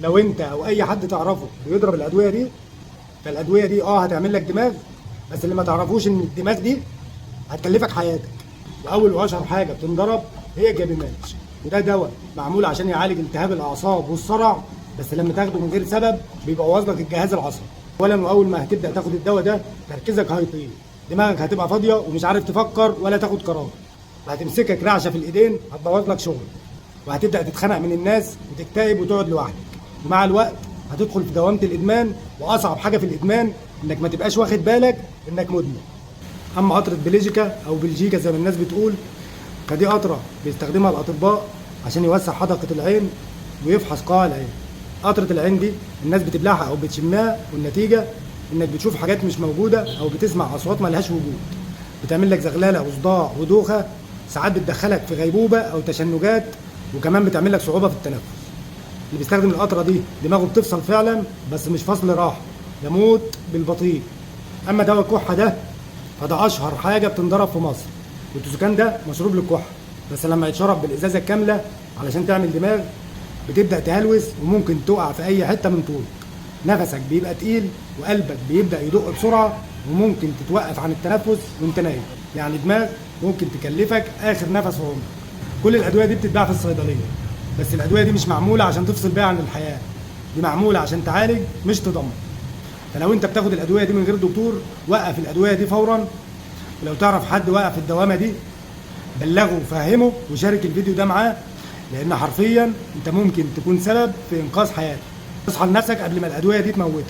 لو انت او اي حد تعرفه بيضرب الادويه دي، فالادويه دي هتعمل لك دماغ، بس اللي ما تعرفوش ان الدماغ دي هتكلفك حياتك. واول واشهر حاجه بتنضرب هي الجابيماتش، وده دواء معمول عشان يعالج التهاب الاعصاب والصرع، بس لما تاخده من غير سبب بيبوظ لك الجهاز العصبي. اولا واول ما هتبدا تاخد الدواء ده تركيزك هيطير، دماغك هتبقى فاضيه ومش عارف تفكر ولا تاخد قرار، وهتمسكك رعشه في الايدين هتبوظ لك شغل، وهتبدا تتخانق من الناس وتكتئب وتقعد لوحدك. ومع الوقت هتدخل في دوامه الادمان، واصعب حاجه في الادمان انك ما تبقاش واخد بالك انك مدمن. اما قطره بليجيكا او بلجيكا زي ما الناس بتقول، فدي قطره بيستخدمها الاطباء عشان يوسع حدقه العين ويفحص قاع العين. قطره العين دي الناس بتبلعها او بتشمها، والنتيجه انك بتشوف حاجات مش موجوده او بتسمع اصوات ملهاش وجود، بتعمل لك زغلله وصداع ودوخه، ساعات بتدخلك في غيبوبه او تشنجات، وكمان بتعمل لك صعوبه في التنفس. اللي بيستخدم القطره دي دماغه بتفصل فعلا، بس مش فصل راحه، يموت بالبطيء. اما دواء الكحه ده فده اشهر حاجه بتنضرب في مصر، والتوزيكان ده مشروب للكحه، بس لما يتشرب بالازازه الكامله علشان تعمل دماغ بتبدا تهلوس وممكن تقع في اي حته من طولك. نفسك بيبقى تقيل وقلبك بيبدا يدق بسرعه، وممكن تتوقف عن التنفس وانت نايم، يعني دماغ ممكن تكلفك اخر نفس في عمرك. كل الادويه دي بتتباع في الصيدليه، بس الادويه دي مش معموله عشان تفصل بيها عن الحياه، دي معموله عشان تعالج مش تدمر. فلو انت بتاخد الادويه دي من غير دكتور، وقف الادويه دي فورا. ولو تعرف حد واقع في الدوامه دي بلغه وفهمه وشارك الفيديو ده معاه، لان حرفيا انت ممكن تكون سبب في انقاذ حياته. اصحى لنفسك قبل ما الادويه دي تموتك.